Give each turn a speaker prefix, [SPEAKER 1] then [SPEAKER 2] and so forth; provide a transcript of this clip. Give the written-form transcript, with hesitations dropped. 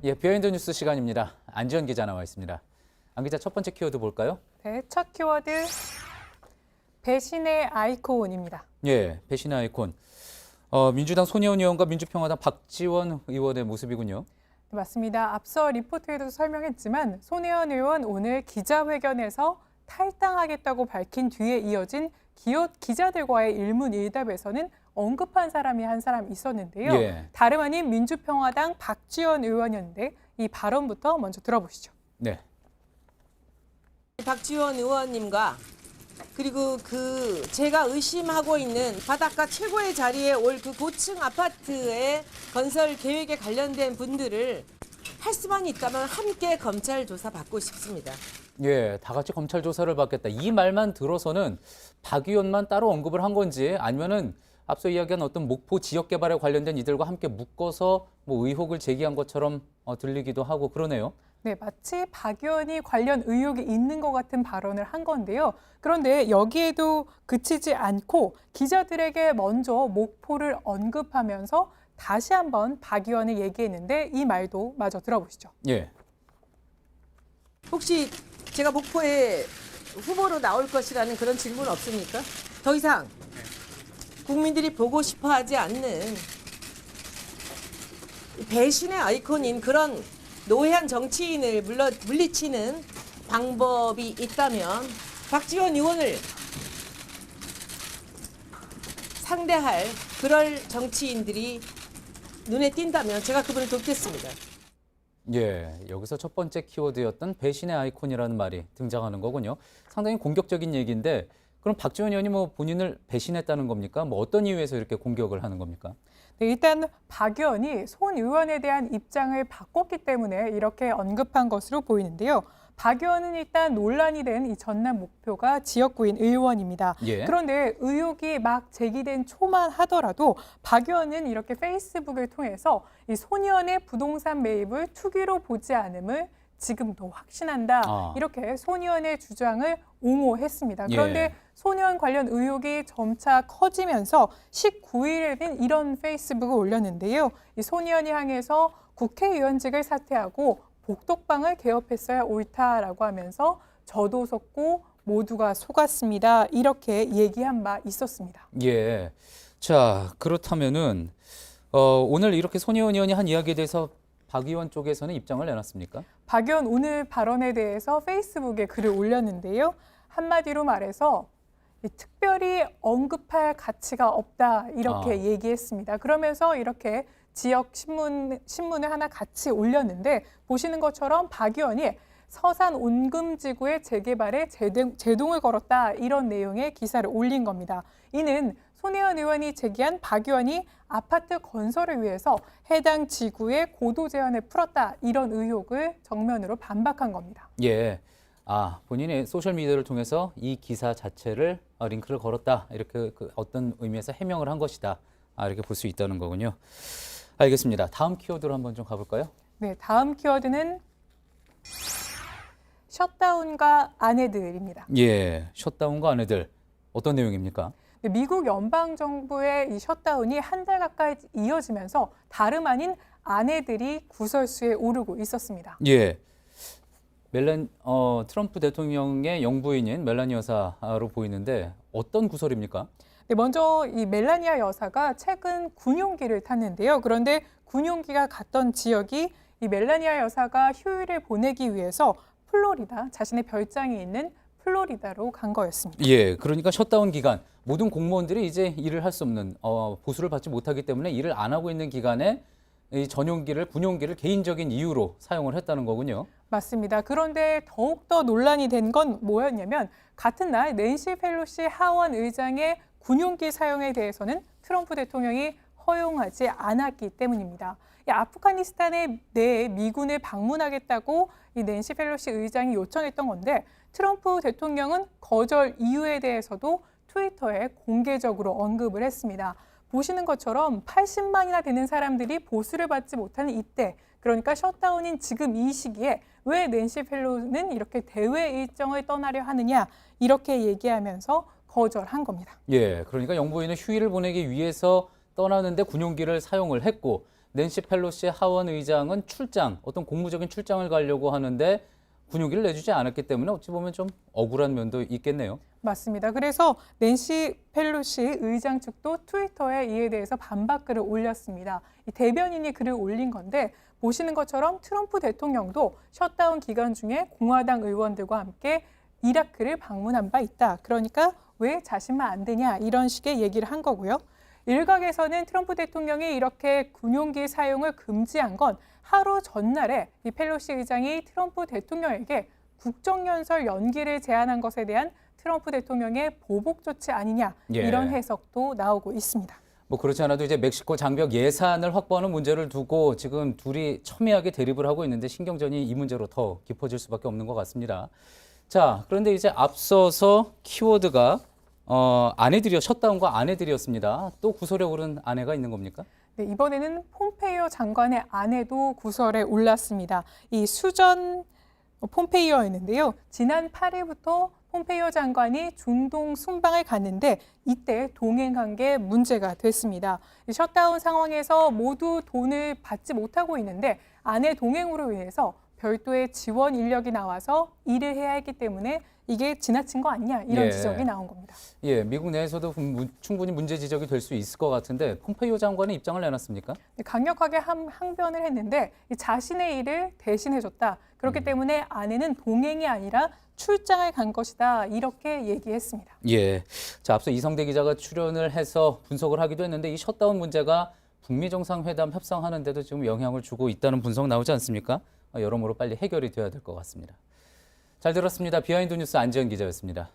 [SPEAKER 1] 예, 비하인드 뉴스 시간입니다. 안지연 기자 나와 있습니다. 안 기자, 첫 번째 키워드 볼까요?
[SPEAKER 2] 네, 첫 키워드 배신의 아이콘입니다.
[SPEAKER 1] 예, 배신의 아이콘. 민주당 손혜원 의원과 민주평화당 박지원 의원의 모습이군요.
[SPEAKER 2] 네, 맞습니다. 앞서 리포트에도 설명했지만 손혜원 의원 오늘 기자회견에서 탈당하겠다고 밝힌 뒤에 이어진 기자들과의 일문일답에서는 언급한 사람이 한 사람 있었는데요.
[SPEAKER 1] 예.
[SPEAKER 2] 다름 아닌 민주평화당 박지원 의원이었는데 이 발언부터 먼저 들어보시죠.
[SPEAKER 1] 네.
[SPEAKER 3] 박지원 의원님과 그리고 제가 의심하고 있는 바닷가 최고의 자리에 올 그 고층 아파트의 건설 계획에 관련된 분들을 할 수만 있다면 함께 검찰 조사 받고 싶습니다.
[SPEAKER 1] 예, 다 같이 검찰 조사를 받겠다. 이 말만 들어서는 박 의원만 따로 언급을 한 건지 아니면은 앞서 이야기한 어떤 목포 지역 개발에 관련된 이들과 함께 묶어서 뭐 의혹을 제기한 것처럼 들리기도 하고 그러네요.
[SPEAKER 2] 네, 마치 박 의원이 관련 의혹이 있는 것 같은 발언을 한 건데요. 그런데 여기에도 그치지 않고 기자들에게 먼저 목포를 언급하면서 다시 한번 박 의원을 얘기했는데 이 말도 마저 들어보시죠.
[SPEAKER 1] 예.
[SPEAKER 3] 혹시 제가 목포에 후보로 나올 것이라는 그런 질문 없습니까? 더 이상 국민들이 보고 싶어 하지 않는 배신의 아이콘인 그런 노회한 정치인을 물리치는 방법이 있다면 박지원 의원을 상대할 그럴 정치인들이 눈에 띈다면 제가 그분을 돕겠습니다.
[SPEAKER 1] 예, 여기서 첫 번째 키워드였던 배신의 아이콘이라는 말이 등장하는 거군요. 상당히 공격적인 얘기인데 그럼 박지원 의원이 뭐 본인을 배신했다는 겁니까? 뭐 어떤 이유에서 이렇게 공격을 하는 겁니까?
[SPEAKER 2] 네, 일단 박 의원이 손 의원에 대한 입장을 바꿨기 때문에 이렇게 언급한 것으로 보이는데요. 박 의원은 일단 논란이 된 이 전남 목표가 지역구인 의원입니다.
[SPEAKER 1] 예.
[SPEAKER 2] 그런데 의혹이 막 제기된 초만 하더라도 박 의원은 이렇게 페이스북을 통해서 이 손 의원의 부동산 매입을 투기로 보지 않음을 지금도 확신한다. 이렇게 손 의원의 주장을 옹호했습니다. 그런데
[SPEAKER 1] 예.
[SPEAKER 2] 손 의원 관련 의혹이 점차 커지면서 19일에는 이런 페이스북을 올렸는데요. 이 손 의원이 향해서 국회의원직을 사퇴하고 복덕방을 개업했어야 옳다라고 하면서 저도 속고 모두가 속았습니다. 이렇게 얘기한 바 있었습니다.
[SPEAKER 1] 예. 자, 그렇다면은 오늘 이렇게 손혜원 의원이 한 이야기에 대해서 박 의원 쪽에서는 입장을 내놨습니까?
[SPEAKER 2] 박 의원 오늘 발언에 대해서 페이스북에 글을 올렸는데요. 한마디로 말해서 특별히 언급할 가치가 없다 이렇게 얘기했습니다. 그러면서 이렇게 지역 신문을 하나 같이 올렸는데 보시는 것처럼 박 의원이 서산 온금지구의 재개발에 제동을 걸었다 이런 내용의 기사를 올린 겁니다. 이는 손혜원 의원이 제기한 박 의원이 아파트 건설을 위해서 해당 지구의 고도 제한을 풀었다 이런 의혹을 정면으로 반박한 겁니다.
[SPEAKER 1] 예. 본인의 소셜미디어를 통해서 이 기사 자체를 링크를 걸었다. 이렇게 어떤 의미에서 해명을 한 것이다. 이렇게 볼 수 있다는 거군요. 알겠습니다. 다음 키워드로 한번 좀 가볼까요?
[SPEAKER 2] 네, 다음 키워드는 셧다운과 아내들입니다.
[SPEAKER 1] 예, 셧다운과 아내들. 어떤 내용입니까?
[SPEAKER 2] 네, 미국 연방정부의 이 셧다운이 한 달 가까이 이어지면서 다름 아닌 아내들이 구설수에 오르고 있었습니다.
[SPEAKER 1] 예. 트럼프 대통령의 영부인인 멜라니 여사로 보이는데 어떤 구설입니까?
[SPEAKER 2] 네, 먼저 이 멜라니아 여사가 최근 군용기를 탔는데요. 그런데 군용기가 갔던 지역이 이 멜라니아 여사가 휴일을 보내기 위해서 플로리다, 자신의 별장이 있는 플로리다로 간 거였습니다.
[SPEAKER 1] 예, 그러니까 셧다운 기간 모든 공무원들이 이제 일을 할 수 없는 보수를 받지 못하기 때문에 일을 안 하고 있는 기간에 이 군용기를 개인적인 이유로 사용을 했다는 거군요.
[SPEAKER 2] 맞습니다. 그런데 더욱더 논란이 된 건 뭐였냐면 같은 날 낸시 펠로시 하원 의장의 군용기 사용에 대해서는 트럼프 대통령이 허용하지 않았기 때문입니다. 이 아프가니스탄에 내 미군을 방문하겠다고 이 낸시 펠로시 의장이 요청했던 건데 트럼프 대통령은 거절 이유에 대해서도 트위터에 공개적으로 언급을 했습니다. 보시는 것처럼 80만이나 되는 사람들이 보수를 받지 못하는 이때, 그러니까 셧다운인 지금 이 시기에 왜 낸시 펠로시는 이렇게 대외 일정을 떠나려 하느냐 이렇게 얘기하면서 거절한 겁니다.
[SPEAKER 1] 예, 그러니까 영부인은 휴일을 보내기 위해서 떠나는데 군용기를 사용을 했고 낸시 펠로시 하원 의장은 어떤 공무적인 출장을 가려고 하는데 군용기를 내주지 않았기 때문에 어찌 보면 좀 억울한 면도 있겠네요.
[SPEAKER 2] 맞습니다. 그래서 낸시 펠로시 의장 측도 트위터에 이에 대해서 반박글을 올렸습니다. 이 대변인이 글을 올린 건데 보시는 것처럼 트럼프 대통령도 셧다운 기간 중에 공화당 의원들과 함께 이라크를 방문한 바 있다. 그러니까 왜 자신만 안 되냐 이런 식의 얘기를 한 거고요. 일각에서는 트럼프 대통령이 이렇게 군용기 사용을 금지한 건 하루 전날에 이 펠로시 의장이 트럼프 대통령에게 국정연설 연기를 제안한 것에 대한 트럼프 대통령의 보복 조치 아니냐 이런 해석도 나오고 있습니다.
[SPEAKER 1] 뭐 그렇지 않아도 이제 멕시코 장벽 예산을 확보하는 문제를 두고 지금 둘이 첨예하게 대립을 하고 있는데 신경전이 이 문제로 더 깊어질 수밖에 없는 것 같습니다. 자, 그런데 이제 앞서서 키워드가 셧다운과 아내들이었습니다. 또 구설에 오른 아내가 있는 겁니까?
[SPEAKER 2] 네, 이번에는 폼페이오 장관의 아내도 구설에 올랐습니다. 이 수전 폼페이오였는데요. 지난 8일부터 폼페이오 장관이 중동 순방을 갔는데 이때 동행한 게 문제가 됐습니다. 이 셧다운 상황에서 모두 돈을 받지 못하고 있는데 아내 동행으로 인해서 별도의 지원 인력이 나와서 일을 해야 했기 때문에 이게 지나친 거 아니냐 이런 지적이 나온 겁니다.
[SPEAKER 1] 예, 미국 내에서도 충분히 문제 지적이 될 수 있을 것 같은데 폼페이오 장관은 입장을 내놨습니까?
[SPEAKER 2] 강력하게 항변을 했는데 자신의 일을 대신해줬다. 그렇기 때문에 아내는 동행이 아니라 출장을 간 것이다. 이렇게 얘기했습니다.
[SPEAKER 1] 예, 자 앞서 이성대 기자가 출연을 해서 분석을 하기도 했는데 이 셧다운 문제가 북미 정상회담 협상하는 데도 지금 영향을 주고 있다는 분석 나오지 않습니까? 여러모로 빨리 해결이 돼야 될 것 같습니다. 잘 들었습니다. 비하인드 뉴스 안지현 기자였습니다.